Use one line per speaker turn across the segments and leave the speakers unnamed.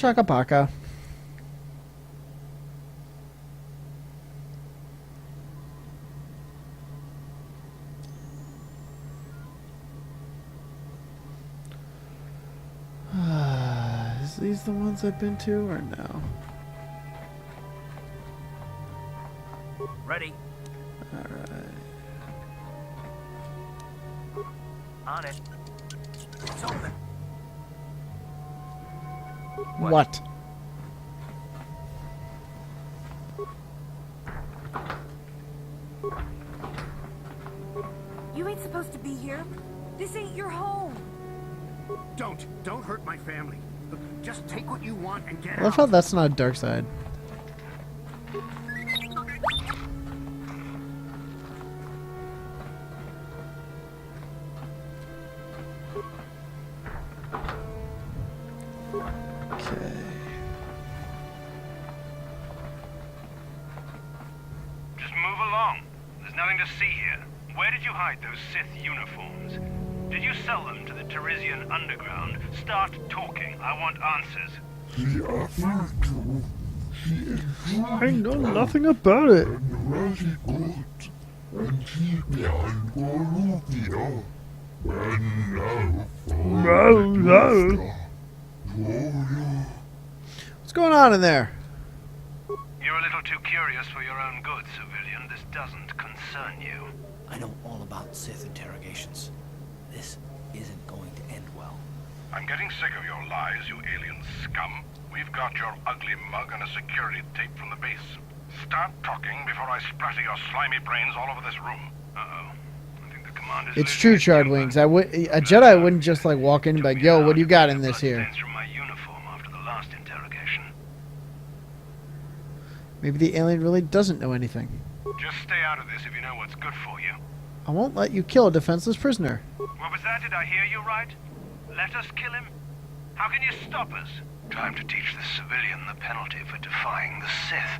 Shakapaka. Is these the ones I've been to or no?
Ready.
Alright.
On it. It's open.
What?
You ain't supposed to be here. This ain't your home.
Don't hurt my family. Just take what you want and get
I love
out.
how that's not dark side. Okay.
Just move along. There's nothing to see here. Where did you hide those Sith uniforms? Did you sell them to the Teresian underground? Start talking. I want answers.
I know nothing about it. What's going on in there?
You're a little too curious for your own good, civilian. This doesn't concern you.
I know all about Sith interrogations. This isn't going to end well.
I'm getting sick of your lies, you alien scum. We've got your ugly mug and a security tape from the base. Start talking before I splatter your slimy brains all over this room. Uh-oh. I think the commander's
It's
losing
true,
his
Chardwings.
temper.
A Jedi wouldn't just like walk in and be like, "Yo, what do you got in this
Blood
here?"
stains from my uniform after the last interrogation.
Maybe the alien really doesn't know anything.
Just stay out of this if you know what's good for you.
I won't let you kill a defenseless prisoner.
What was that? Did I hear you right? Let us kill him? How can you stop us? Time to teach this civilian the penalty for defying the Sith.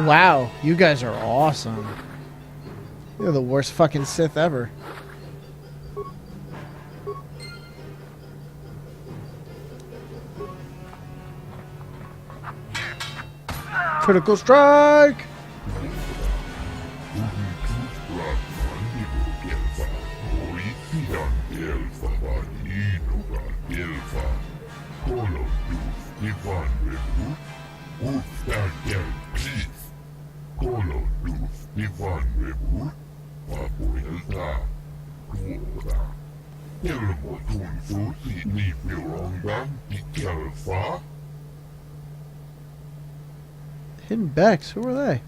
Wow, you guys are awesome. You're the worst fucking Sith ever. Critical strike! Hidden Becks, who are they?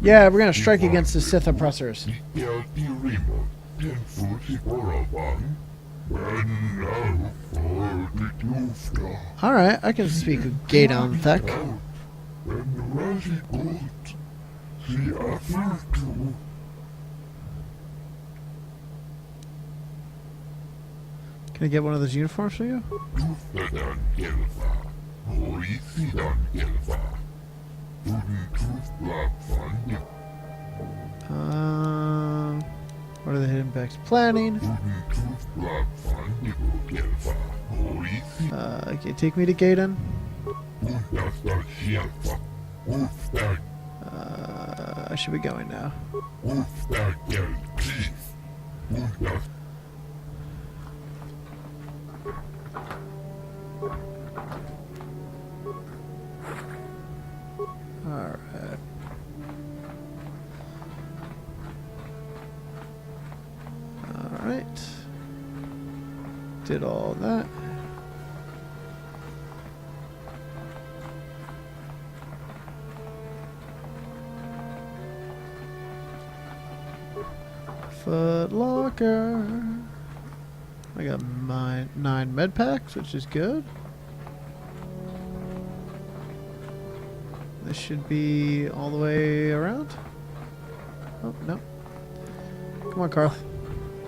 Yeah, we're gonna strike against the Sith oppressors. Alright, I can speak a Gaydon Thek. Can I get one of those uniforms for you? What are the hidden packs? Planning. Okay, take me to Gaydon. I should be going now. Alright. Alright. Did all that. Foot Locker. I got my 9 med packs, which is good. This should be all the way around. Oh, no. Come on, Carl.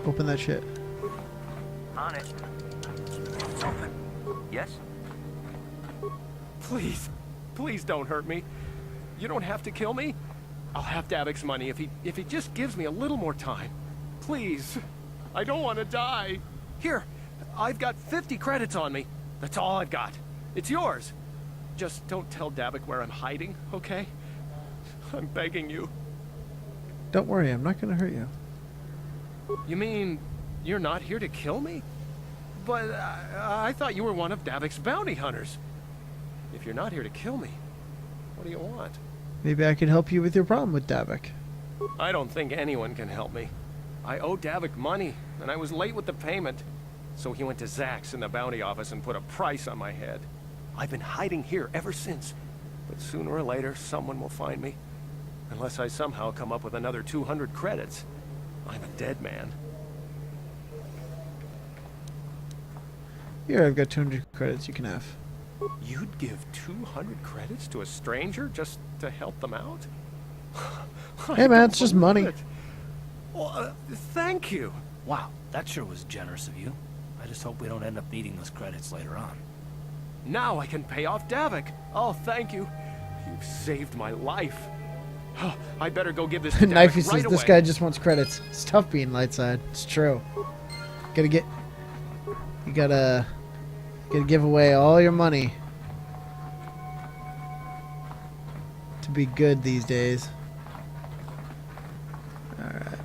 Open that shit.
On it.
It's open.
Yes?
Please, please don't hurt me. You don't have to kill me. I'll have Davik's money if he just gives me a little more time. Please. I don't want to die. Here, I've got 50 credits on me. That's all I've got. It's yours. Just don't tell Davik where I'm hiding, okay? I'm begging you.
Don't worry, I'm not gonna hurt you.
You mean you're not here to kill me? But I thought you were one of Davik's bounty hunters. If you're not here to kill me, what do you want?
Maybe I could help you with your problem with Davik.
I don't think anyone can help me. I owe Davik money, and I was late with the payment. So he went to Zach's in the bounty office and put a price on my head. I've been hiding here ever since. But sooner or later, someone will find me. Unless I somehow come up with another 200 credits. I'm a dead man.
Here, I've got 200 credits you can have.
You'd give 200 credits to a stranger just to help them out?
Hey man, it's just money.
Well, thank you.
Wow, that sure was generous of you. I just hope we don't end up needing those credits later on.
Now I can pay off Davik. Oh, thank you. You've saved my life. I better go give this to
Knifey
Davik
says
right
this
away.
guy just wants credits. It's tough being light side. It's true. You gotta give away all your money to be good these days. Alright.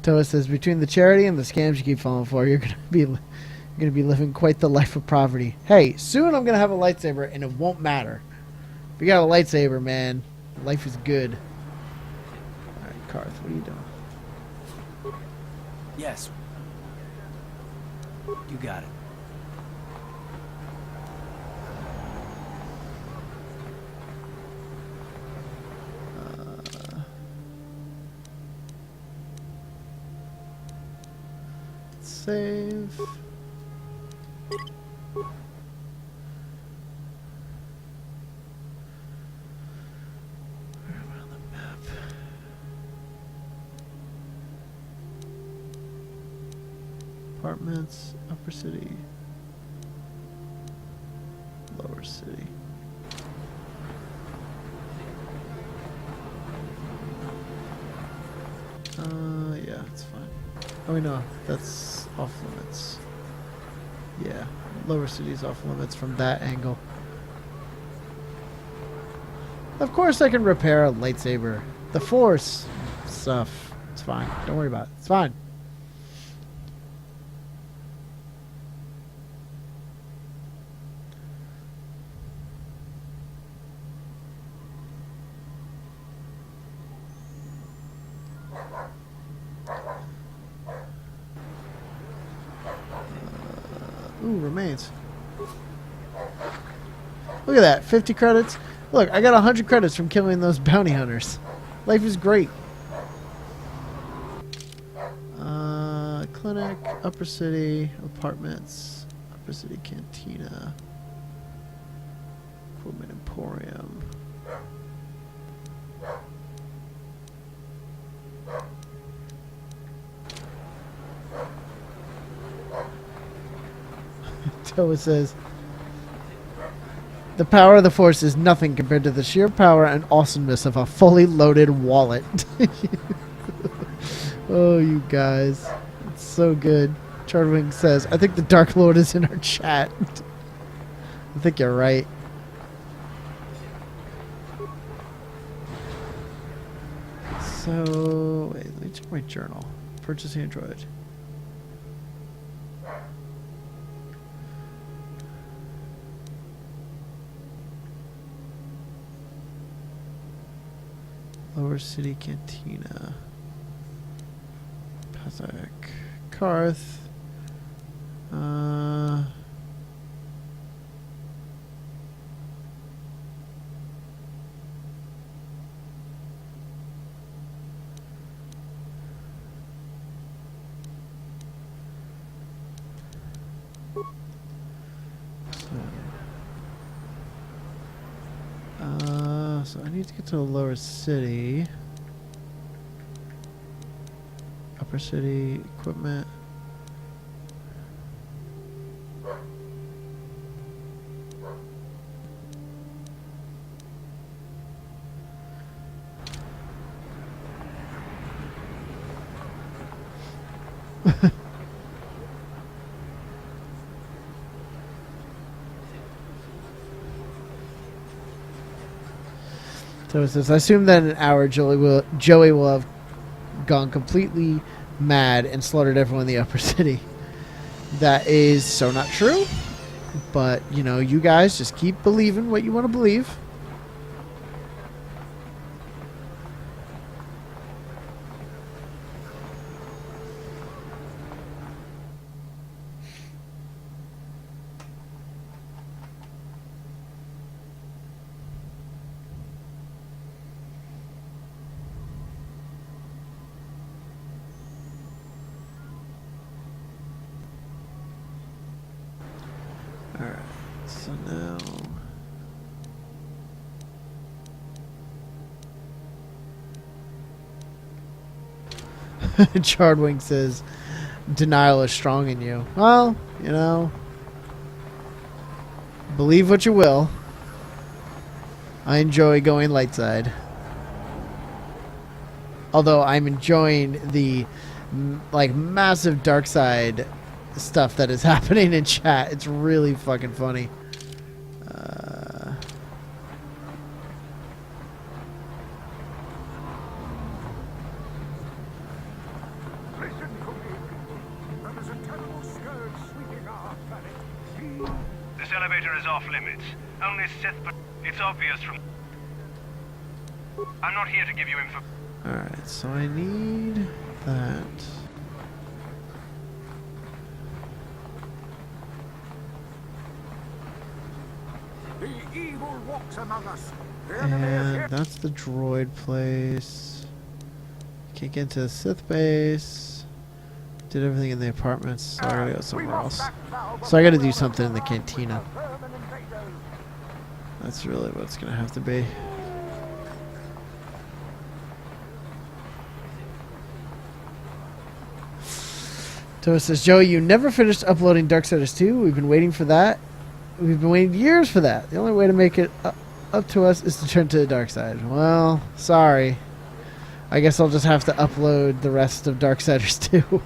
Toa says, between the charity and the scams you keep falling for, you're gonna be living quite the life of poverty. Hey, soon I'm gonna have a lightsaber and it won't matter. If you got a lightsaber, man, life is good. Alright, Karth, what are you doing?
Yes. You got it.
Save. Where am I on the map? Apartments, upper city, lower city. Yeah, it's fine. Oh, wait, no, that's off limits. Yeah, lower city's off limits from that angle. Of course I can repair a lightsaber. The Force stuff. It's fine. Don't worry about it. It's fine. Ooh, remains. Look at that, 50 credits. Look, I got 100 credits from killing those bounty hunters. Life is great. Clinic, upper city, apartments, upper city cantina, equipment emporium. Toa says, the power of the Force is nothing compared to the sheer power and awesomeness of a fully loaded wallet. Oh, you guys. It's so good. Charterwing says, I think the Dark Lord is in our chat. I think you're right. So, wait, let me check my journal. Purchase Android. Lower City Cantina. Pathak. Karth. So I need to get to the lower city. Upper city, equipment. So it says, I assume that in an hour Joey will have gone completely mad and slaughtered everyone in the upper city. That is so not true. But, you know, you guys just keep believing what you want to believe. Alright, so now... Chardwing says, denial is strong in you. Well, you know, believe what you will. I enjoy going light side. Although I'm enjoying the like massive dark side stuff that is happening in chat. It's really fucking funny.
Listen to me, people. There is a terrible scourge sweeping our planet.
This elevator is off limits. Only Sith, but it's obvious from... I'm not here to give you info.
Alright, so I need that.
The evil walks among us. The enemy is
And
here.
that's the droid place. Can't get into the Sith base. Did everything in the apartments, so I gotta go somewhere else. So I gotta do something in the cantina. That's really what it's gonna have to be. Toa says, Joey, you never finished uploading Darksiders 2. We've been waiting for that. We've been waiting years for that. The only way to make it up to us is to turn to the dark side. Well, sorry. I guess I'll just have to upload the rest of Darksiders 2.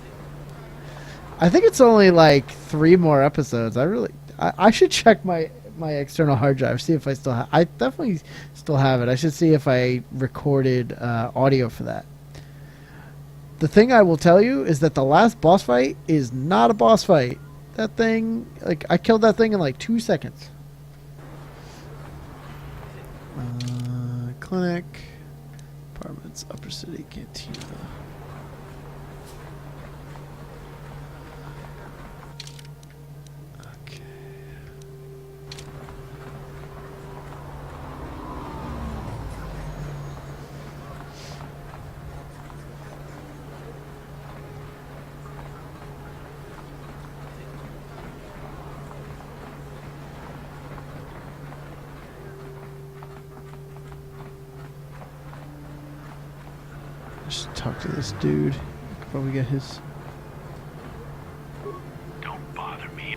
I think it's only like 3 more episodes. I should check my external hard drive, see if I still have. I definitely still have it. I should see if I recorded audio for that. The thing I will tell you is that the last boss fight is not a boss fight. That thing, like, I killed that thing in like 2 seconds. Clinic, apartments, upper city, cantina. Okay. Just talk to this dude. Could probably get his.
Don't bother me.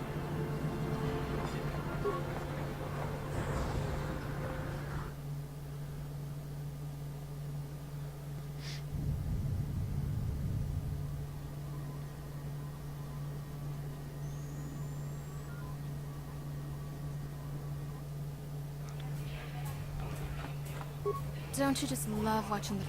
Don't you just love watching the...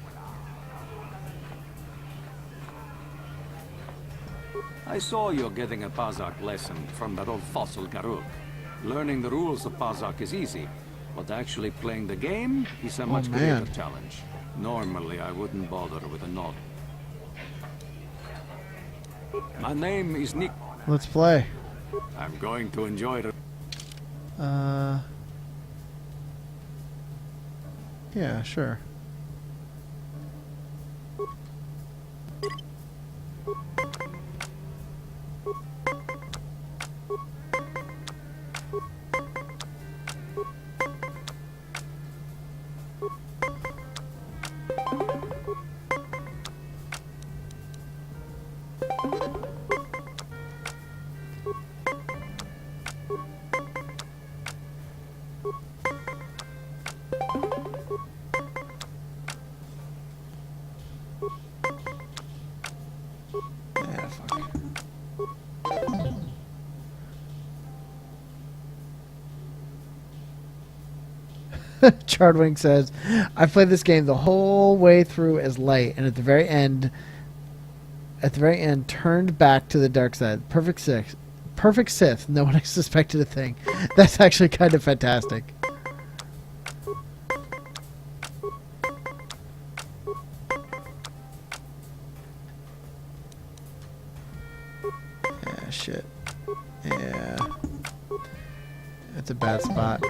I saw you're getting a Pazak lesson from that old fossil Garuk. Learning the rules of Pazak is easy, but actually playing the game is a much greater challenge. Normally, I wouldn't bother with a nod. My name is Nick.
Let's play.
I'm going to enjoy it.
Yeah, sure. Chardwing says, I played this game the whole way through as light, and at the very end, turned back to the dark side. Perfect Sith. Perfect Sith. No one suspected a thing. That's actually kind of fantastic. Yeah, shit. Yeah. That's a bad spot.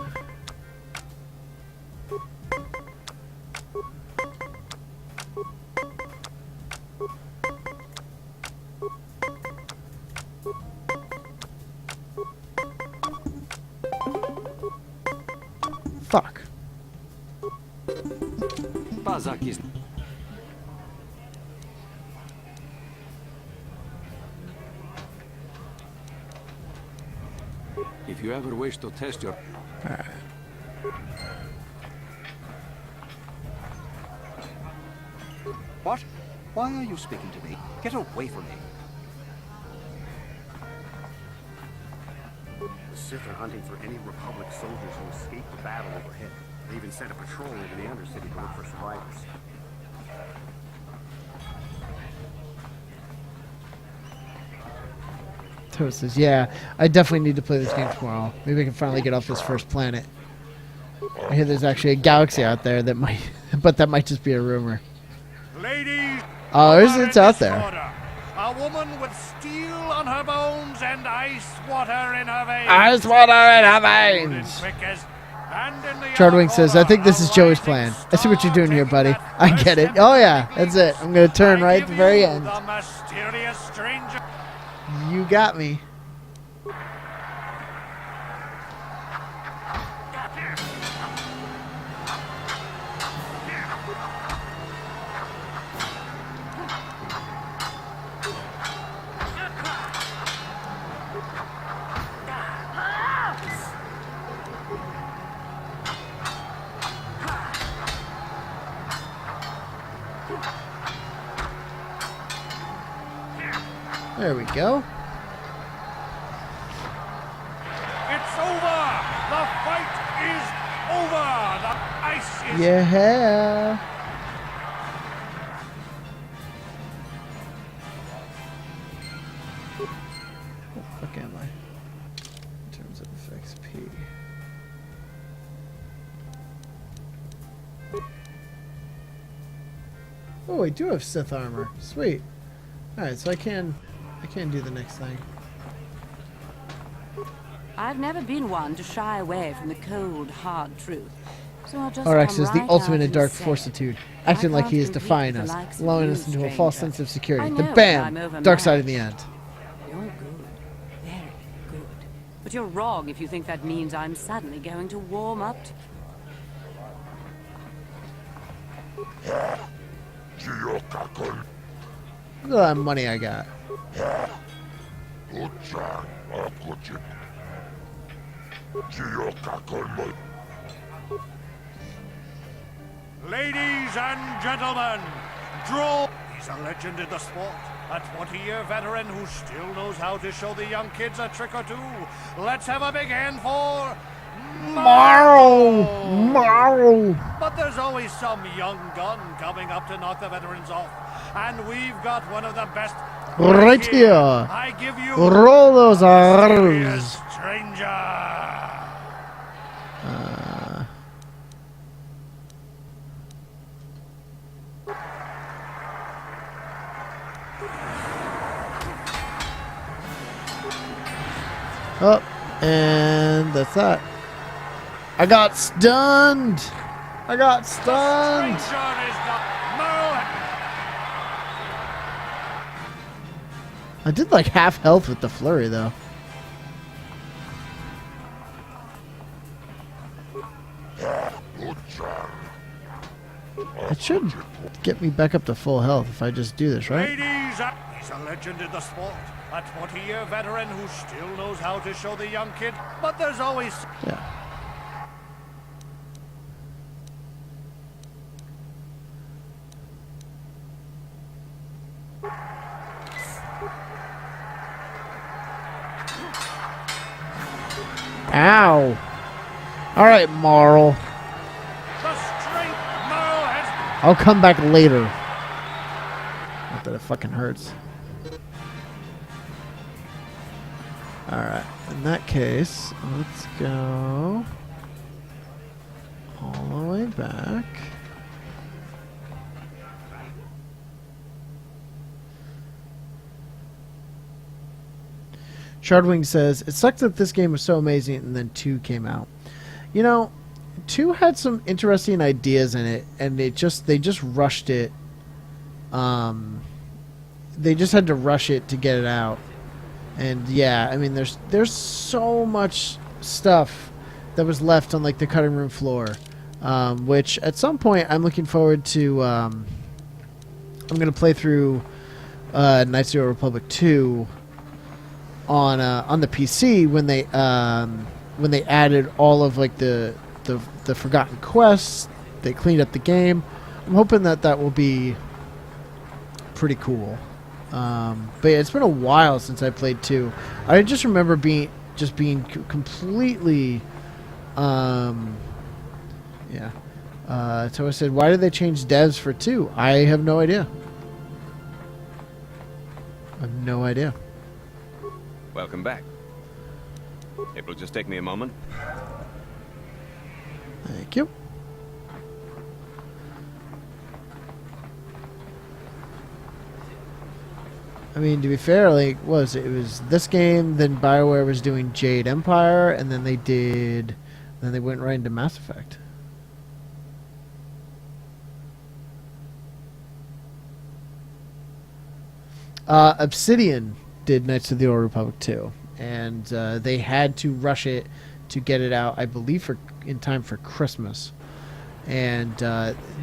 Fuck.
Pazak is... If you ever wish to test your...
Alright.
What? Why are you speaking to me? Get away from me.
The Sith are hunting for any Republic soldiers who escaped the battle overhead. They even sent a patrol into the Undercity to look for survivors.
Toast says, yeah, I definitely need to play this game tomorrow. Maybe I can finally get off this first planet. I hear there's actually a galaxy out there that might, but that might just be a rumor.
Ladies,
Oh, it's out there.
order. A woman with steel on her bones and ice water in her veins.
Ice water in her
Good and
veins.
quick as- and in the
Chardwing
other
says, I think
corner,
this is
a
Joey's
rising
plan. I see what you're doing here,
star
buddy.
taking that
I
first
get it.
step
Oh,
into
yeah,
the
that's it. I'm going to turn
I
right at
give
the very
you
end.
The mysterious stranger.
You got me. There we go.
It's over. The fight is over. The ice is
Yeah. What the fuck am I? In terms of XP. Oh, I do have Sith Armor. Sweet. Alright, so I can do the next thing.
I've never been one to shy away from the cold, hard truth. So I'll just
RX
come
is the
right
ultimate
out
in
and
dark
say,
fortitude,
I
acting like
can't
he is
compete
defying
with the
us,
likes of
lulling
you,
us into a false
stranger.
sense of security.
I
Then
know
bam!
I'm overmatched.
Dark side in the end.
You're good. Very good. But you're wrong if you think that means I'm suddenly going to warm up to...
Look at that money I got.
Ladies and gentlemen, draw. He's a legend in the sport. A 20-year veteran who still knows how to show the young kids a trick or two. Let's have a big hand for...
Marl!
But there's always some young gun coming up to knock the veterans off. And we've got one of the best...
Right here.
I give you...
Roll those
Mysterious
R's.
stranger.
Oh, and that's that. I got stunned. I got stunned.
Stranger is not... Merle...
I did like half health with the flurry though. It should get me back up to full health if I just do this, right?
Ladies, he's a legend in the sport. A 20-year veteran who still knows how to show the young kid. But there's always...
Yeah. Ow. All right, Marl. I'll come back later. Not that it fucking hurts. Alright, in that case, let's go all the way back. Shardwing says, it sucks that this game was so amazing and then 2 came out. You know, 2 had some interesting ideas in it, and they just rushed it. They just had to rush it to get it out. And yeah, I mean, there's so much stuff that was left on like the cutting room floor, which at some point I'm looking forward to. I'm gonna play through Knights of the Old Republic 2 on the PC when they added all of like the forgotten quests. They cleaned up the game. I'm hoping that will be pretty cool. But yeah, it's been a while since I played 2. I just remember being completely yeah. So I said, why did they change devs for 2? I have no idea. I have no idea.
Welcome back. It will just take me a moment.
Thank you. I mean, to be fair, like, it was this game, then BioWare was doing Jade Empire, and then they went right into Mass Effect. Obsidian did Knights of the Old Republic 2, and they had to rush it to get it out, I believe, in time for Christmas. And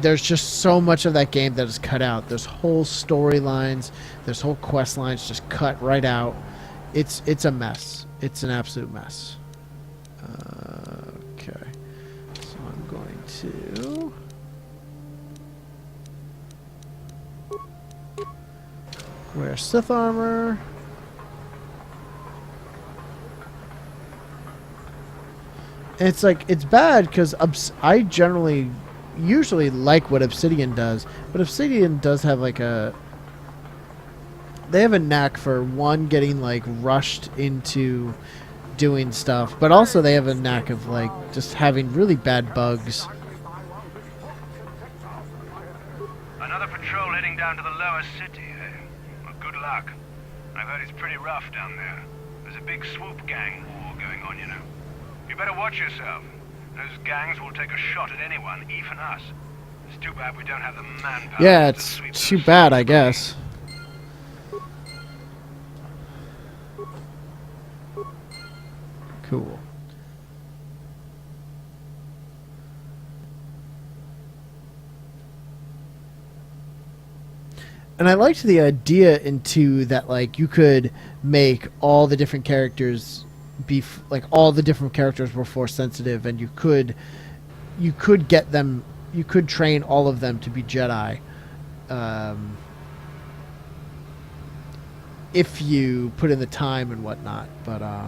there's just so much of that game that is cut out. There's whole storylines, there's whole quest lines just cut right out. It's a mess. It's an absolute mess. Okay, so I'm going to wear Sith Armor. And it's like, it's bad because I usually like what Obsidian does, but Obsidian does have like they have a knack for one, getting like rushed into doing stuff, but also they have a knack of like just having really bad bugs.
Another patrol heading down to the lower city, eh? Well, good luck. I've heard it's pretty rough down there. There's a big swoop gang war going on, you know. You better watch yourself. Those gangs will take a shot at anyone, even us. It's too bad we don't have the manpower.
Yeah, it's too bad, I guess. Cool. And I liked the idea into that, like, you could make all the different characters be like all the different characters were force sensitive, and you could get them, you could train all of them to be Jedi, if you put in the time and whatnot. But I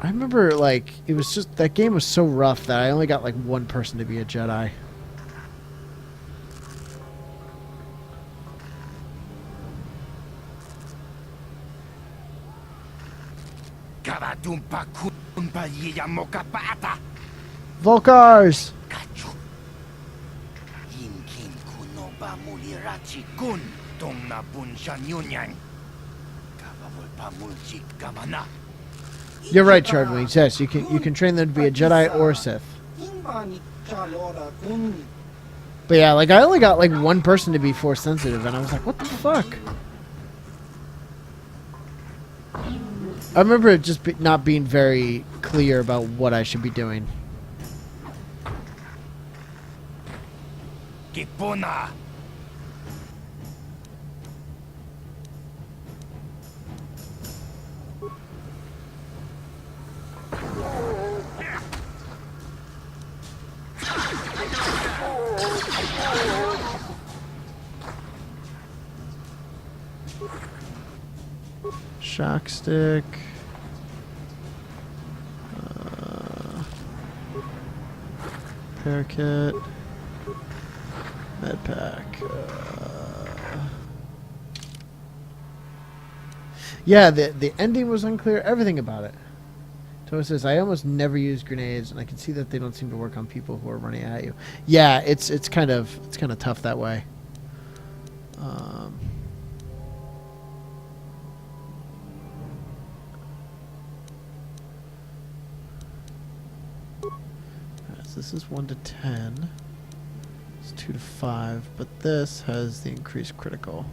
remember, like, it was just, that game was so rough that I only got like one person to be a Jedi. Volcars! You're right, Chardwings. Yes, you can train them to be a Jedi or a Sith. But yeah, like, I only got like one person to be force sensitive, and I was like, what the fuck? I remember it just not being very clear about what I should be doing.
Kipuna.
Shock stick. Repair kit. Med pack. Yeah, the ending was unclear. Everything about it. Toa says, I almost never use grenades, and I can see that they don't seem to work on people who are running at you. Yeah, it's kind of tough that way. So this is 1 to 10. It's 2 to 5, but this has the increased critical.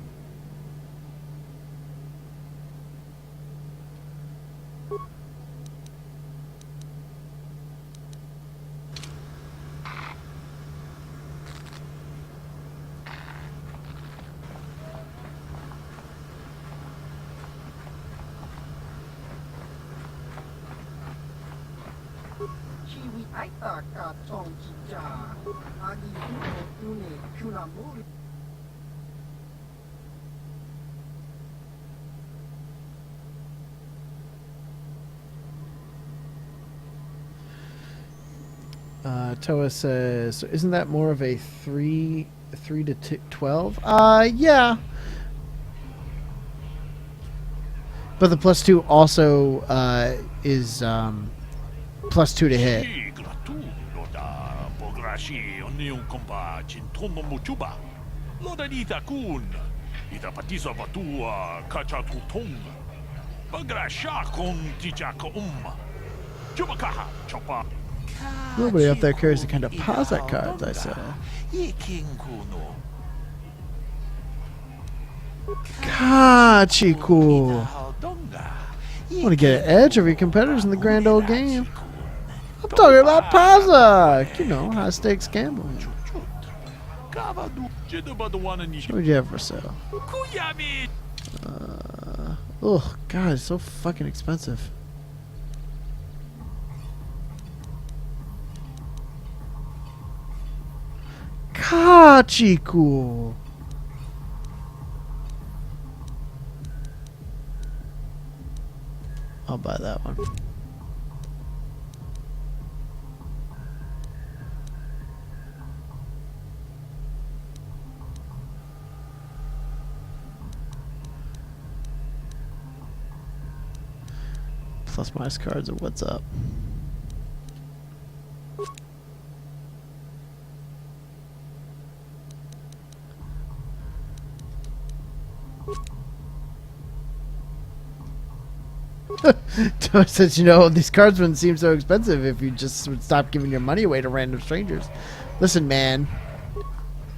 Toa says, so isn't that more of a 3 to 12? Yeah. But the +2 also is +2 to hit. Nobody up there carries the kind of Pazak cards I saw. Kachiku. Want to get an edge over your competitors in the grand old game. I'm talking about Pazak. You know, high stakes gambling. What would you have for sale? Oh, God, it's so fucking expensive. Kachiku. I'll buy that one. Plus minus cards of what's up. Toa says, you know, these cards wouldn't seem so expensive if you just would stop giving your money away to random strangers. Listen, man.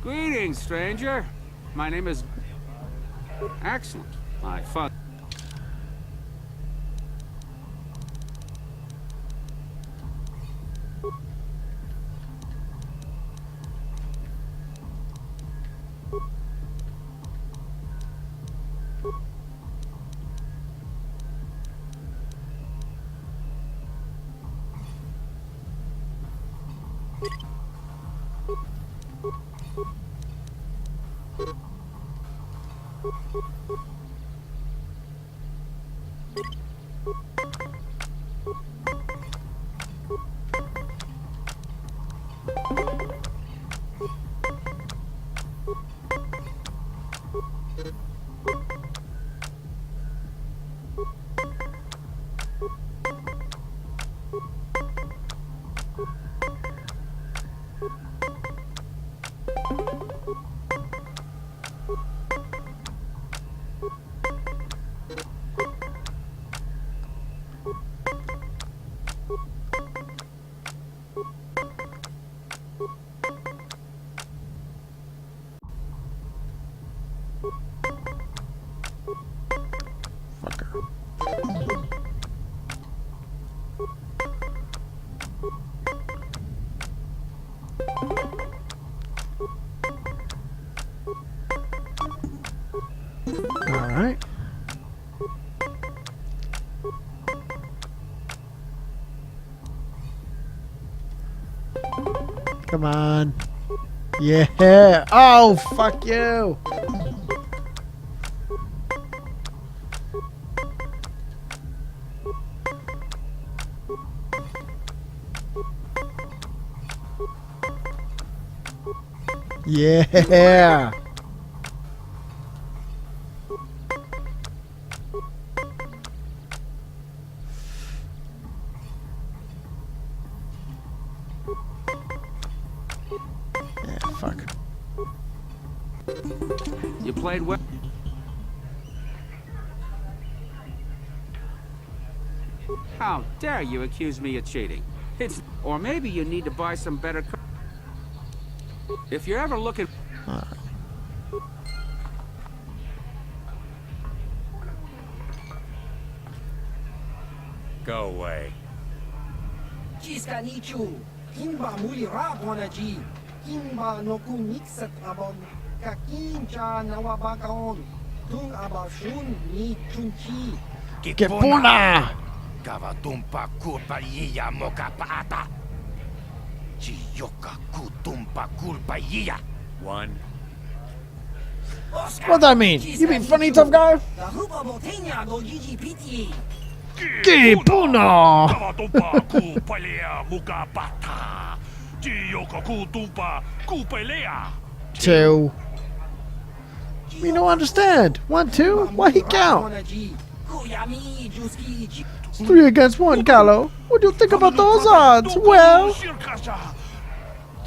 Greetings, stranger. My name is... Excellent. My father...
Alright. Come on. Yeah. Oh, fuck you. Yeah. Fuck.
You played well. How dare you accuse me of cheating? Or maybe you need to buy some better. If you're ever looking.
Go away.
Que puna!
Kavatumpa kulpa yiya moka paata. Chiyoka kutumpa kulpa yiya.
One.
What that mean? You mean funny tough guy? Que puna!
Kavatumpa kulpalea muka pata. Chiyoka kutumpa kulpalea.
2. We don't understand. 1, 2? Why he count? 3 against 1, Carlo. What do you think about those odds? Well...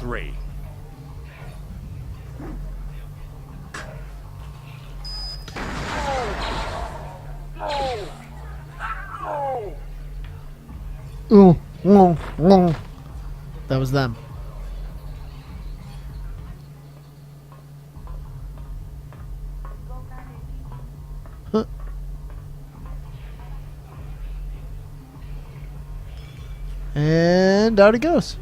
3.
That was them. Huh. And out he goes.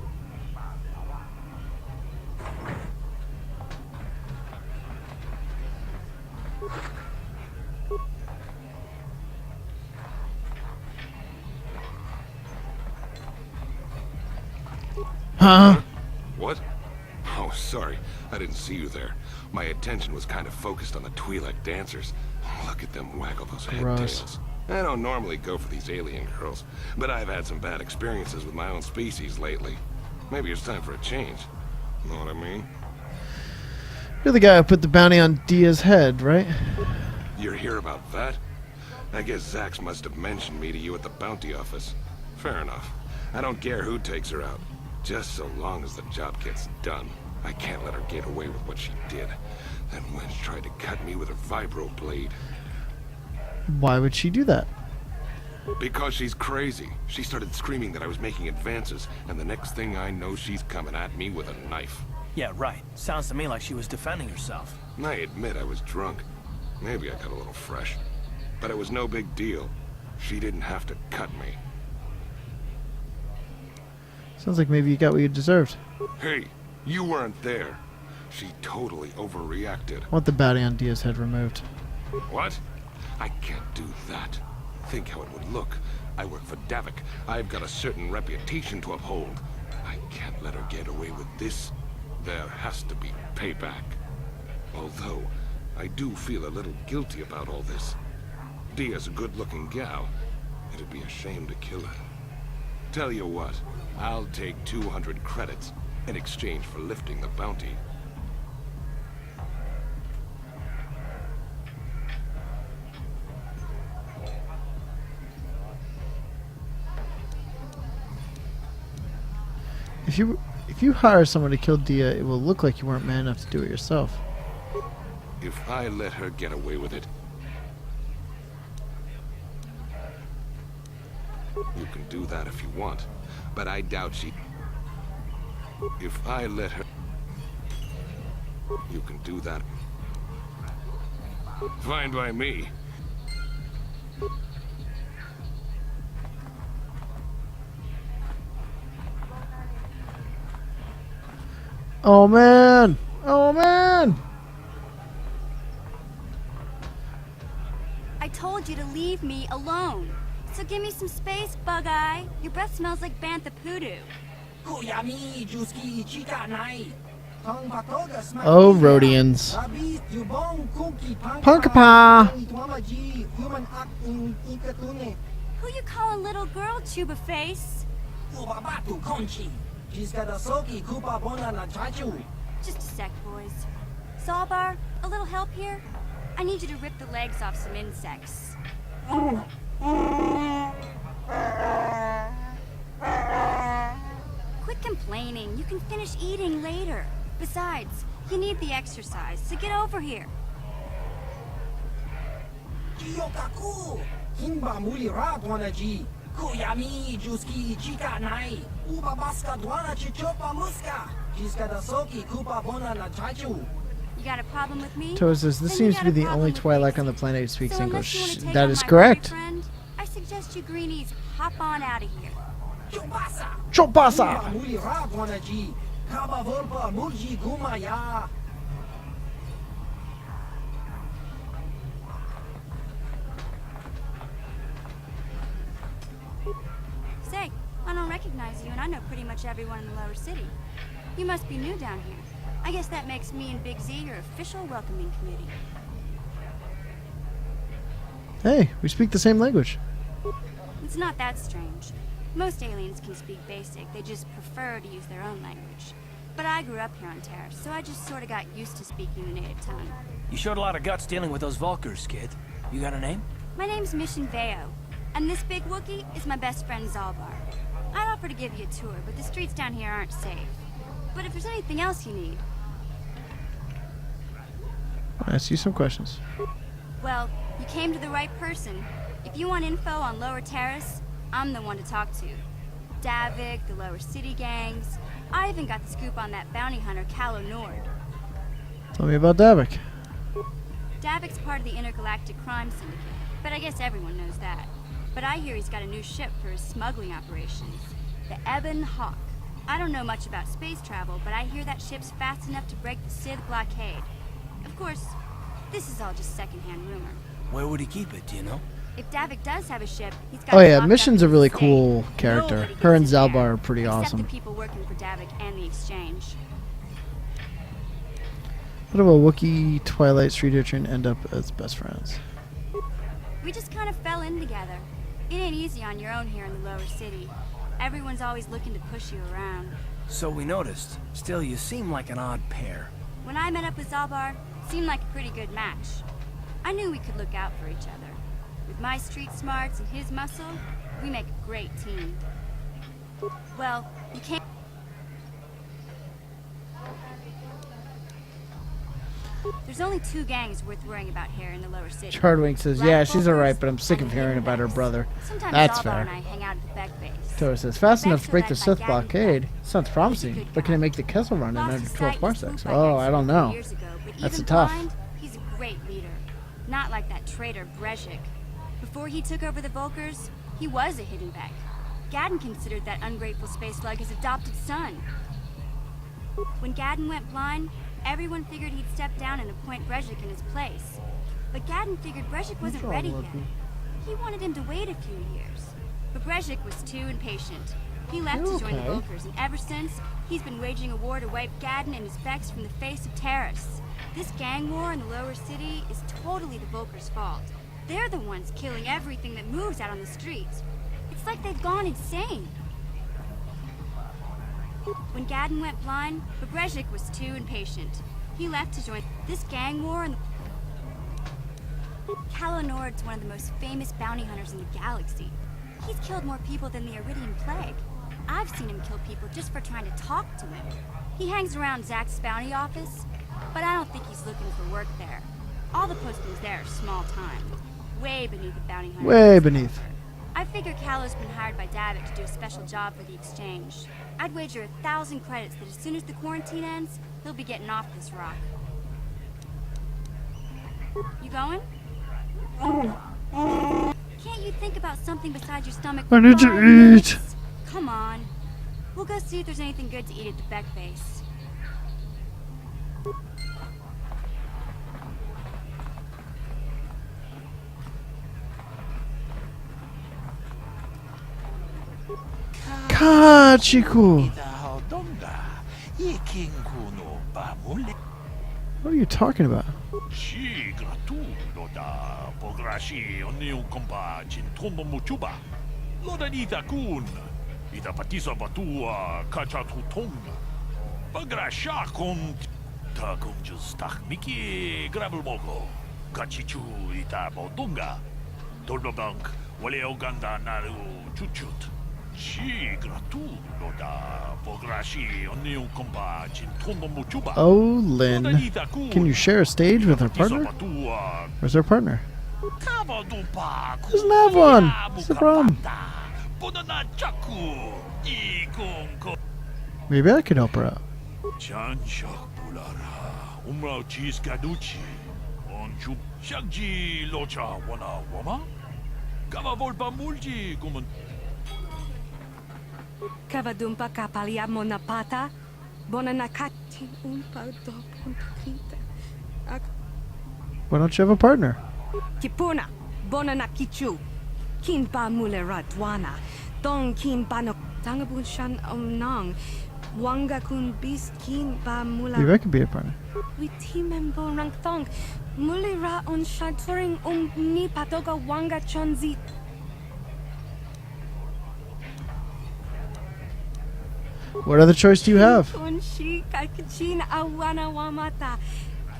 Huh?
What? Oh, sorry. I didn't see you there. My attention was kind of focused on the Twi'lek dancers. Look at them waggle those head tails. I don't normally go for these alien girls, but I've had some bad experiences with my own species lately. Maybe it's time for a change. Know what I mean?
You're the guy who put the bounty on Dia's head, right?
You're here about that? I guess Zax must have mentioned me to you at the bounty office. Fair enough. I don't care who takes her out. Just so long as the job gets done. I can't let her get away with what she did. That wench tried to cut me with her vibro blade.
Why would she do that?
Because she's crazy. She started screaming that I was making advances, and the next thing I know, she's coming at me with a knife.
Yeah, right. Sounds to me like she was defending herself.
I admit I was drunk. Maybe I got a little fresh. But it was no big deal. She didn't have to cut me.
Sounds like maybe you got what you deserved.
Hey, you weren't there. She totally overreacted.
I want the bounty on Dia's head removed.
What? I can't do that. Think how it would look. I work for Davik. I've got a certain reputation to uphold. I can't let her get away with this. There has to be payback. Although, I do feel a little guilty about all this. Dia's a good-looking gal. It'd be a shame to kill her. Tell you what, I'll take 200 credits in exchange for lifting the bounty.
If you hire someone to kill Dia, it will look like you weren't man enough to do it yourself.
If I let her get away with it, you can do that if you want, but I doubt she... If I let her... You can do that. Fine by me.
Oh man! Oh man!
I told you to leave me alone. So give me some space, Bug-Eye. Your breath smells like bantha poodoo.
Oh, Rhodians. Punkapa!
Who you calling little girl, Chuba Face? Just a sec, boys. Zalbar, a little help here? I need you to rip the legs off some insects. Quit complaining. You can finish eating later. Besides, you need the exercise, so get over here. You got a problem with me?
Toa says, this seems to be the only Twi'lek on the planet who speaks English. That
That
is
is
correct.
I suggest you greenies hop on out of here.
Chopasa!
Say, I don't recognize you, and I know pretty much everyone in the lower city. You must be new down here. I guess that makes me and Big Z your official welcoming committee.
Hey, we speak the same language.
It's not that strange. Most aliens can speak basic, they just prefer to use their own language. But I grew up here on Terra, so I just sort of got used to speaking the native tongue.
You showed a lot of guts dealing with those Vulkars, kid. You got a name?
My name's Mission Veo, and this big Wookiee is my best friend Zalbar. I'd offer to give you a tour, but the streets down here aren't safe. But if there's anything else you need...
I ask you some questions.
Well, you came to the right person. If you want info on Lower Terrace, I'm the one to talk to. Davik, the Lower City gangs. I even got the scoop on that bounty hunter, Calo Nord.
Tell me about Davik.
Davik's part of the Intergalactic Crime Syndicate, but I guess everyone knows that. But I hear he's got a new ship for his smuggling operations, the Ebon Hawk. I don't know much about space travel, but I hear that ship's fast enough to break the Sith blockade. Of course, this is all just secondhand rumor.
Where would he keep it, do you know?
If Davik does have a ship, he's got
Oh
it
yeah,
locked
Mission's
up
a
in
really
the
cool
safe.
character.
Nobody
Her and
gets in there,
Zalbar are pretty
except
awesome.
the people working for Davik and the Exchange.
What about Wookiee, Twilight, Street Urchin end up as best friends?
We just kind of fell in together. It ain't easy on your own here in the lower city. Everyone's always looking to push you around.
So we noticed. Still, you seem like an odd pair.
When I met up with Zalbar, it seemed like a pretty good match. I knew we could look out for each other. With my street smarts and his muscle, we make a great team. Well, you can't... There's only 2 gangs worth worrying about here in the lower city.
Chardwink says, yeah, she's alright, but I'm sick of hearing about her brother.
Sometimes
That's
Zalbar
fair.
and I hang out at the Beck base.
Toa says, fast enough to break the
Beck's
Sith
led by
blockade. Sounds promising, but can it make the Kessel Run in
Lost
under
his
12
sight
parsecs?
by
Oh, I don't
accident
know.
years ago, but
That's
even
tough.
blind, he's a great leader. Not like that traitor Brezhik. Before he took over the Vulkars, he was a hidden Beck. Gadden considered that ungrateful space slug his adopted son. When Gadden went blind, everyone figured he'd step down and appoint Brezhik in his place. But Gadden figured Brezhik wasn't ready yet. He wanted him to wait a few years. But Brezhik was too impatient. He left to join the Vulkars, and ever since, he's been waging a war to wipe Gadden and his Becks from the face of Terrace. This gang war in the lower city is totally the Vulkars' fault. They're the ones killing everything that moves out on the streets. It's like they've gone insane. When Gadden went blind, Brezhik was too impatient. He left to join this gang war and Calo Nord's one of the most famous bounty hunters in the galaxy. He's killed more people than the Iridian Plague. I've seen him kill people just for trying to talk to him. He hangs around Zach's bounty office, but I don't think he's looking for work there. All the postings there are small time, way beneath the bounty hunter.
Way beneath.
I figure Calo's been hired by Davik to do a special job for the Exchange. I'd wager 1,000 credits that as soon as the quarantine ends, he'll be getting off this rock. You going? Can't you think about something besides your stomach?
I need to
5 minutes?
eat.
Come on. We'll go see if there's anything good to eat at the Beck base.
Kachiku. What are you talking about?
Takunjus Miki Gravelmogo, Kachichu Ita Bodunga, Dolbobank, Wale Oganda Naru Chuchut, Chi Gratu, Loda, Bograshi, Onion Comba, Chintombo Muchuba.
Oh, Lynn. Can you share a stage with her partner? Where's her partner? Doesn't have one. What's the problem? Maybe I could help her out.
Chanshak Pulara, Umrao Cheese Gaduchi, Onchu Shagji Locha Wana Wama, Gava Volpa Multi, Guman.
Kavadumpa kapalia monapata, bonanakati umpa dopuntakita.
Why don't you have a partner?
Kipuna, bonanakichu, kinpa muleradwana, dong kinpa no tangabunshan omnang. Wanga kun bis kin ba mula.
Maybe I could be a partner.
We membo rang tong. Mulira on shaturing ni patoga wanga chonzi.
What other choice do you have?
Onshi kakichin awana wamata.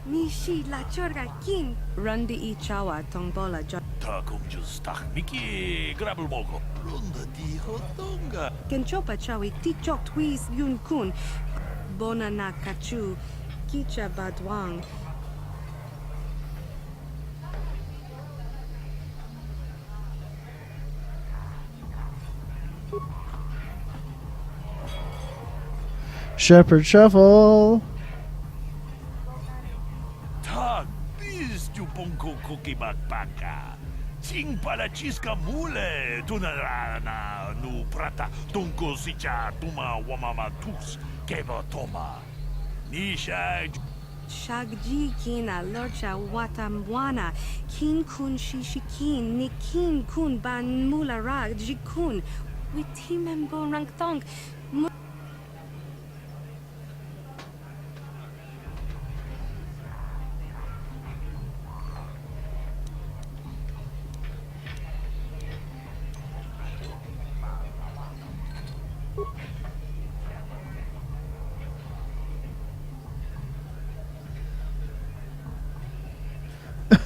Nishi la chorga kin. Rundi ichawa tongbola jo.
Takunjus Miki Gravelmogo, Runda di Hotonga.
Kenchopa chawi tichok twis yun kun. Bonana kachu. Kicha badwang.
Shepherd Shuffle.
Tag, bis du Ponko Cookie Backpacker. Sing para chisca mule, tunarana, nu prata, tunko sicha, tuma wamama tus, keba toma. Nisha.
Shagji kina lorcha watamwana, kin kun shishikin, nikin kun ban mulara jikun, witimembo rangtong.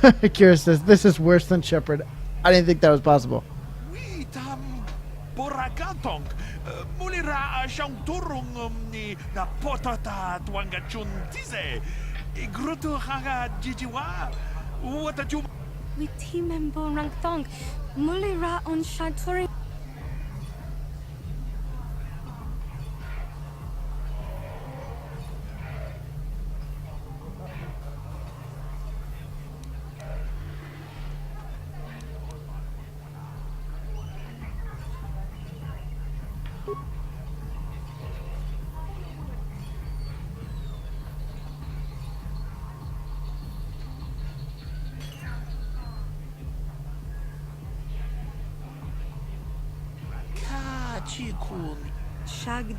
Kira says, this is worse than Shepherd. I didn't think that was possible.
We tam borakatong, mulira siyang turong ni na potata tuanga chuntize. Igruto haga jijiwa. What a jum.
We membo rangtong, mulira on shaturing.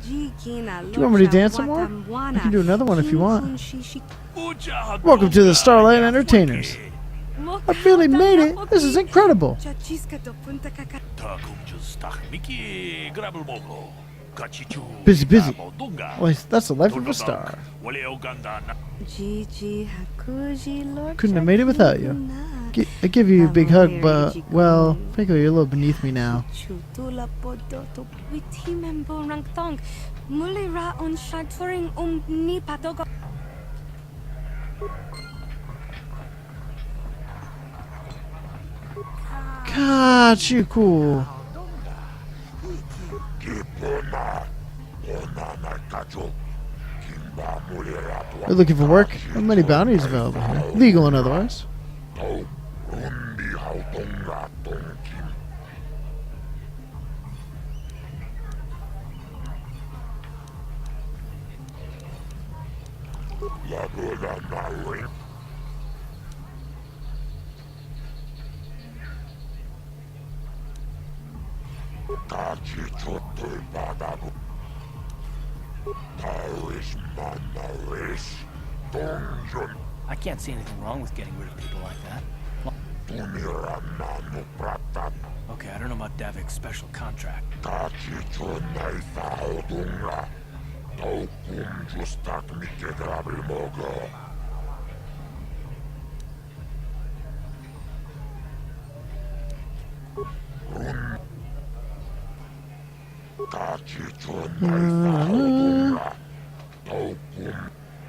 Do you want me to dance some more? I can do another one if you want. Welcome to the Starlight Entertainers. I've really made it. This is incredible. Busy, busy. Well, that's the life of a star. Couldn't have made it without you. I give you a big hug, but, well, frankly, you're a little beneath me now. God, you cool. You're looking for work? There are many bounties available here, legal and otherwise.
I can't see anything wrong with getting rid of people like that. Okay, I don't know about Davik's special contract.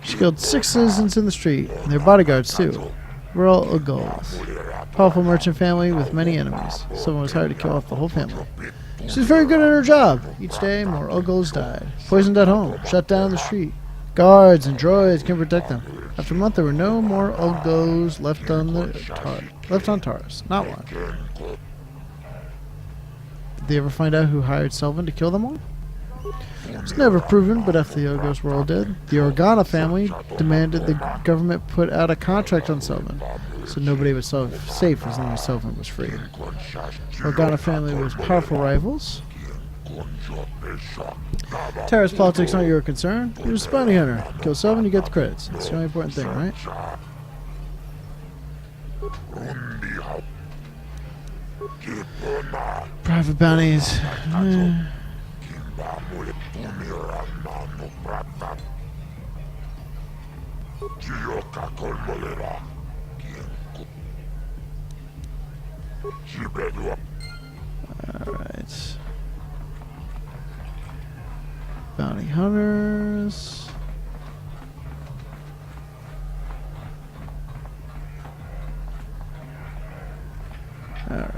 She killed 6 citizens in the street, and their bodyguards too. We're all Uggos. Powerful merchant family with many enemies. Someone was hired to kill off the whole family. She was very good at her job. Each day, more Uggos died. Poisoned at home. Shut down the street. Guards and droids can protect them. After a month, there were no more Uggos left on Taurus. Not one. Did they ever find out who hired Selvin to kill them all? It's never proven, but after the Uggos were all dead, the Organa family demanded the government put out a contract on Selvin, so nobody was safe as long as Selvin was free. Organa family was powerful rivals. Terrace politics aren't your concern. You're a bounty hunter. Kill Selvin, you get the credits. That's the only important thing, right? Private bounties. Alright. Bounty hunters. Alright.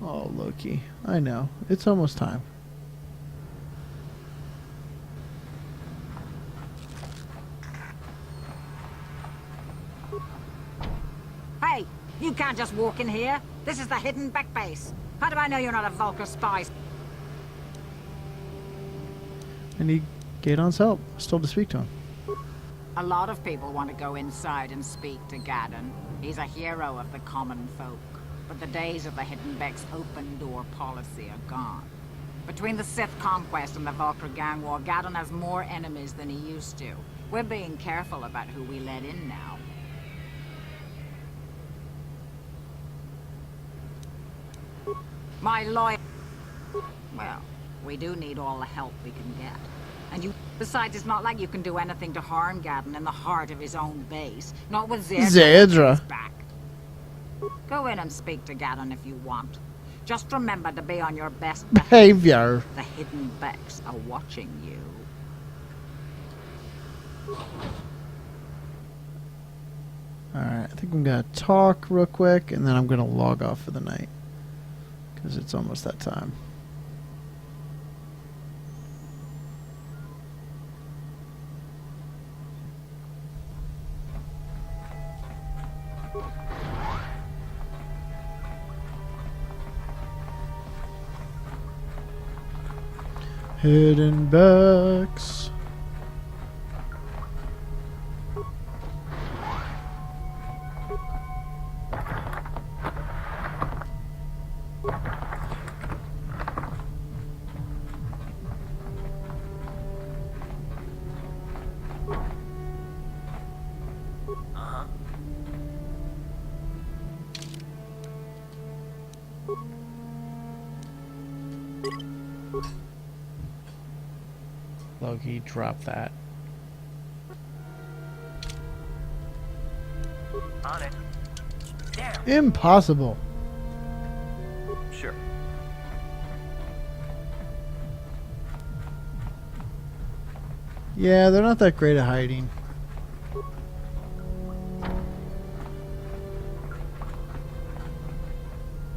Oh, Loki. I know. It's almost time.
Hey, you can't just walk in here. This is the hidden back base. How do I know you're not a Vulcar spy?
I need Gadon's help. Still to speak to him.
A lot of people want to go inside and speak to Gadon. He's a hero of the common folk. But the days of the Hidden Beck's open-door policy are gone. Between the Sith conquest and the Vulcar gang war, Gadon has more enemies than he used to. We're being careful about who we let in now. My lawyer... Well, we do need all the help we can get. And you... Besides, it's not like you can do anything to harm Gadon in the heart of his own base. Not with Zedra back. Go in and speak to Gadon if you want. Just remember to be on your best
behavior.
The Hidden Becks are watching you.
Alright, I think I'm going to talk real quick, and then I'm going to log off for the night. Because it's almost that time. Hidden Becks. Loki, drop that.
On it. Damn.
Impossible.
Sure.
Yeah, they're not that great at hiding.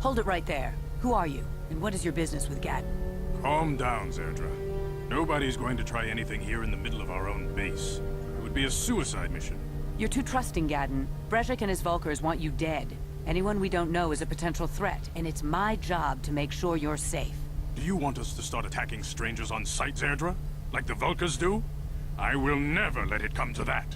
Hold it right there. Who are you? And what is your business with Gadon?
Calm down, Zerdra. Nobody's going to try anything here in the middle of our own base. It would be a suicide mission.
You're too trusting, Gadon. Brezhik and his Vulkars want you dead. Anyone we don't know is a potential threat, and it's my job to make sure you're safe.
Do you want us to start attacking strangers on sight, Zerdra? Like the Vulkars do? I will never let it come to that.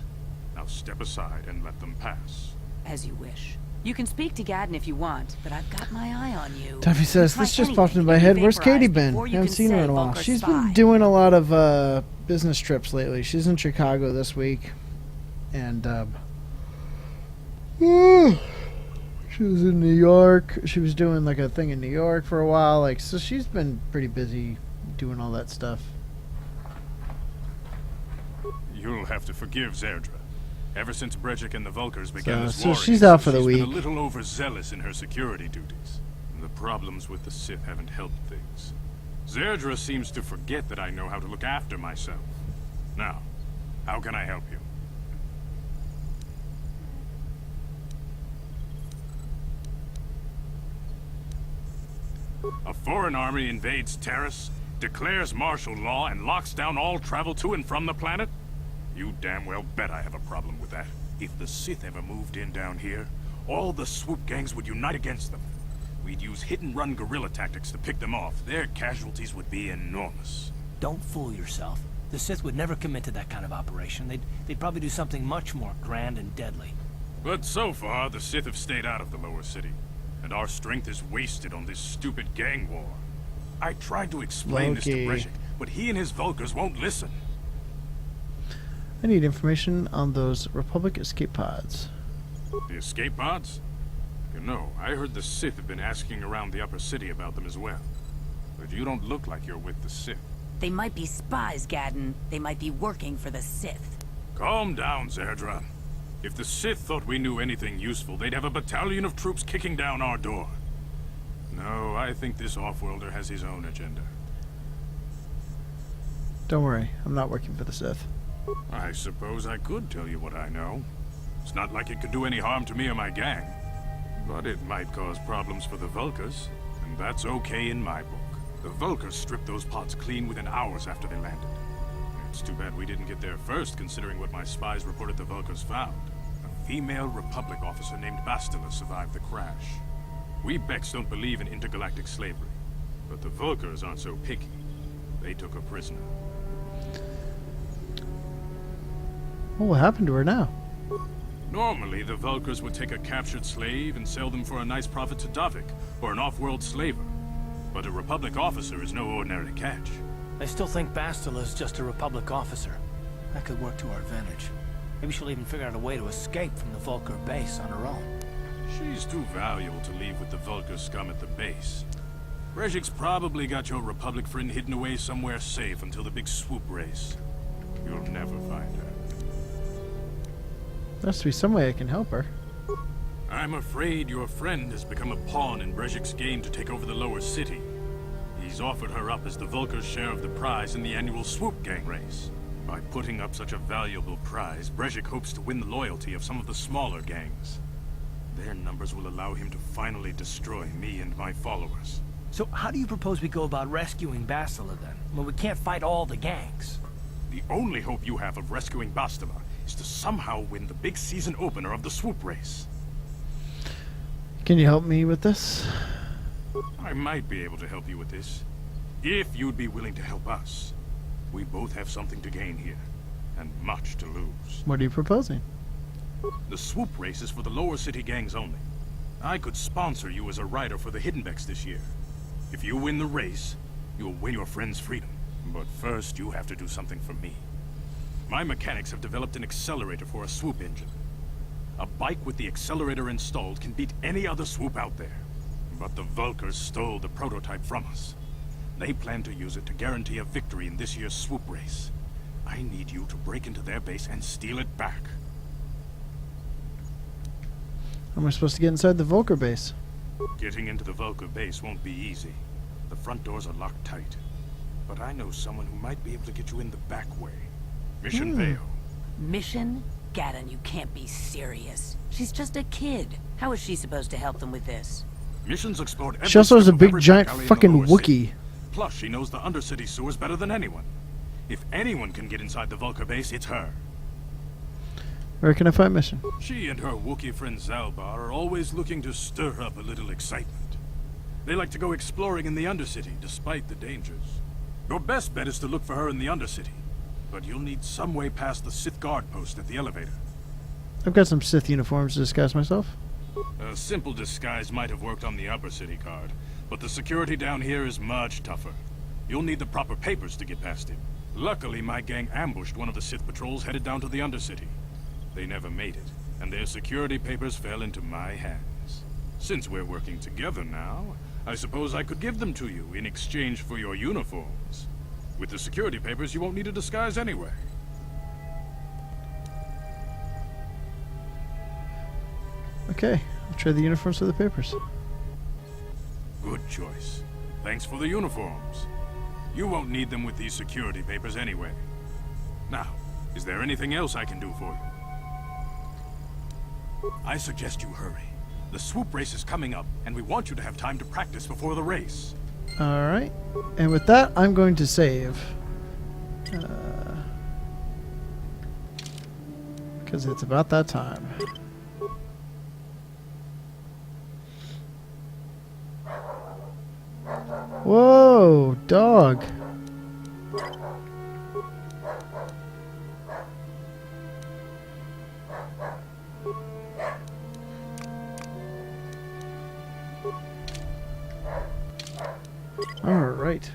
Now step aside and let them pass.
As you wish. You can speak to Gadden if you want, but I've got my eye on you.
Duffy says,
Try
this just
anything
popped into
to
my
get
head.
you
Where's Katie
vaporized
been?
before you
Haven't
can
seen her
say
in a while.
Vulcar
She's
spy.
been doing a lot of business trips lately. She's in Chicago this week. And she was in New York. She was doing like a thing in New York for a while. Like, so she's been pretty busy doing all that stuff.
You'll have to forgive Zerdra. Ever since Brejik and the Vulkars began this
So
war,
she's out for the
she's
week.
been a little overzealous in her security duties. The problems with the Sith haven't helped things. Zerdra seems to forget that I know how to look after myself. Now, how can I help you? A foreign army invades Terrace, declares martial law, and locks down all travel to and from the planet? You damn well bet I have a problem with that. If the Sith ever moved in down here, all the swoop gangs would unite against them. We'd use hit-and-run guerrilla tactics to pick them off. Their casualties would be enormous.
Don't fool yourself. The Sith would never commit to that kind of operation. They'd probably do something much more grand and deadly.
But so far, the Sith have stayed out of the lower city, and our strength is wasted on this stupid gang war. I tried to explain this to Brejik, but he and his Vulkars won't listen.
I need information on those Republic escape pods.
The escape pods? You know, I heard the Sith have been asking around the upper city about them as well. But you don't look like you're with the Sith.
They might be spies, Gadden. They might be working for the Sith.
Calm down, Zerdra. If the Sith thought we knew anything useful, they'd have a battalion of troops kicking down our door. No, I think this off-worlder has his own agenda.
Don't worry, I'm not working for the Sith.
I suppose I could tell you what I know. It's not like it could do any harm to me or my gang. But it might cause problems for the Vulkars, and that's okay in my book. The Vulkars stripped those pods clean within hours after they landed. It's too bad we didn't get there first, considering what my spies reported the Vulkars found. A female Republic officer named Bastila survived the crash. We Becks don't believe in intergalactic slavery, but the Vulkars aren't so picky. They took her prisoner.
What happened to her now?
Normally, the Vulkars would take a captured slave and sell them for a nice profit to Davik, or an off-world slaver. But a Republic officer is no ordinary catch.
I still think Bastila's just a Republic officer. That could work to our advantage. Maybe she'll even figure out a way to escape from the Vulkar base on her own.
She's too valuable to leave with the Vulkar scum at the base. Brejik's probably got your Republic friend hidden away somewhere safe until the big swoop race. You'll never find her.
There has to be some way I can help her.
I'm afraid your friend has become a pawn in Brejik's game to take over the lower city. He's offered her up as the Vulkar's share of the prize in the annual swoop gang race. By putting up such a valuable prize, Brejik hopes to win the loyalty of some of the smaller gangs. Their numbers will allow him to finally destroy me and my followers.
So how do you propose we go about rescuing Bastila then? Well, we can't fight all the gangs.
The only hope you have of rescuing Bastila is to somehow win the big season opener of the swoop race.
Can you help me with this?
I might be able to help you with this, if you'd be willing to help us. We both have something to gain here, and much to lose.
What are you proposing?
The swoop race is for the lower city gangs only. I could sponsor you as a rider for the Hiddenbecks this year. If you win the race, you'll win your friend's freedom. But first, you have to do something for me. My mechanics have developed an accelerator for a swoop engine. A bike with the accelerator installed can beat any other swoop out there. But the Vulkars stole the prototype from us. They plan to use it to guarantee a victory in this year's swoop race. I need you to break into their base and steal it back.
How am I supposed to get inside the Vulkar base?
Getting into the Vulkar base won't be easy. The front doors are locked tight. But I know someone who might be able to get you in the back way. Mission Veo.
Mission? Gadden, you can't be serious. She's just a kid. How is she supposed to help them with this?
Missions explored every
She also has a
step of
big
every
giant
back alley in the
fucking
lower city.
Wookiee.
Plus, she knows the undercity sewers better than anyone. If anyone can get inside the Vulkar base, it's her.
Where can I find Mission?
She and her Wookiee friend Zalbar are always looking to stir up a little excitement. They like to go exploring in the Undercity, despite the dangers. Your best bet is to look for her in the Undercity. But you'll need some way past the Sith guard post at the elevator.
I've got some Sith uniforms to disguise myself.
A simple disguise might have worked on the upper city guard, but the security down here is much tougher. You'll need the proper papers to get past him. Luckily, my gang ambushed one of the Sith patrols headed down to the Undercity. They never made it, and their security papers fell into my hands. Since we're working together now, I suppose I could give them to you in exchange for your uniforms. With the security papers, you won't need a disguise anyway.
Okay, I'll trade the uniforms for the papers.
Good choice. Thanks for the uniforms. You won't need them with these security papers anyway. Now, is there anything else I can do for you? I suggest you hurry. The swoop race is coming up, and we want you to have time to practice before the race.
Alright, and with that, I'm going to save. Because it's about that time. Whoa, dog. All right.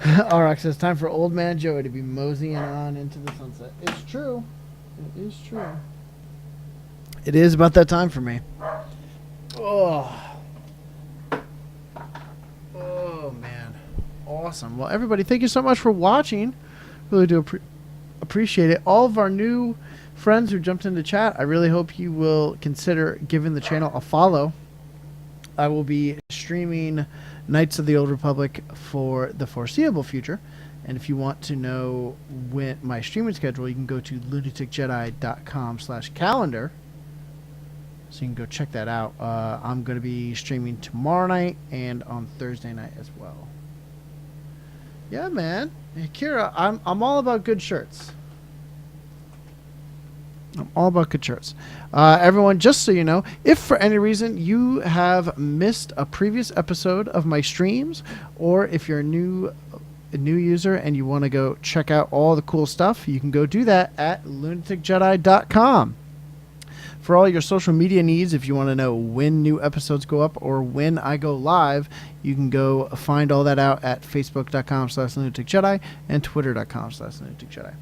Auroch says, time for old man Joey to be moseying on into the sunset. It's true. It is true. It is about that time for me. Oh. Oh, man. Awesome. Well, everybody, thank you so much for watching. Really do appreciate it. All of our new friends who jumped into chat, I really hope you will consider giving the channel a follow. I will be streaming Knights of the Old Republic for the foreseeable future. And if you want to know when my streaming schedule, you can go to lunaticjedi.com/calendar. So you can go check that out. I'm going to be streaming tomorrow night and on Thursday night as well. Yeah, man. Hey, Kira, I'm all about good shirts. I'm all about good shirts. Everyone, just so you know, if for any reason you have missed a previous episode of my streams, or if you're a new user and you want to go check out all the cool stuff, you can go do that at lunaticjedi.com. For all your social media needs, if you want to know when new episodes go up or when I go live, you can go find all that out at facebook.com/lunaticjedi and twitter.com/lunaticjedi.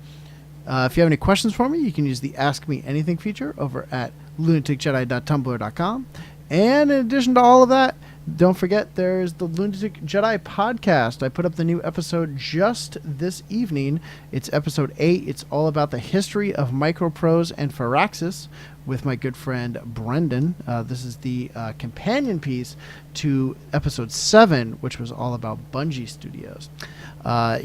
If you have any questions for me, you can use the Ask Me Anything feature over at lunaticjedi.tumblr.com. And in addition to all of that, don't forget there's the Lunatic Jedi podcast. I put up the new episode just this evening. It's episode 8. It's all about the history of Microprose and Firaxis with my good friend Brendan. This is the companion piece to episode 7, which was all about Bungie Studios.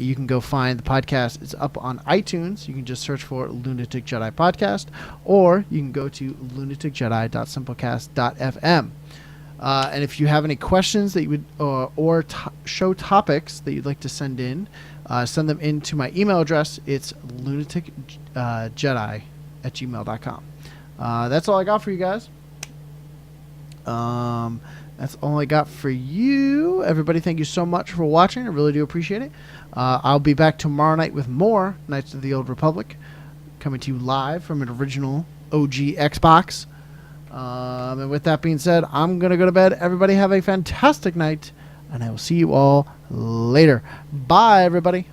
You can go find the podcast. It's up on iTunes. You can just search for Lunatic Jedi Podcast, or you can go to lunaticjedi.simplecast.fm. And if you have any questions that you would, or show topics that you'd like to send in, send them in to my email address. It's lunaticjedi@gmail.com. That's all I got for you guys. That's all I got for you. Everybody, thank you so much for watching. I really do appreciate it. I'll be back tomorrow night with more Knights of the Old Republic, coming to you live from an original OG Xbox. And with that being said, I'm going to go to bed. Everybody have a fantastic night, and I will see you all later. Bye, everybody.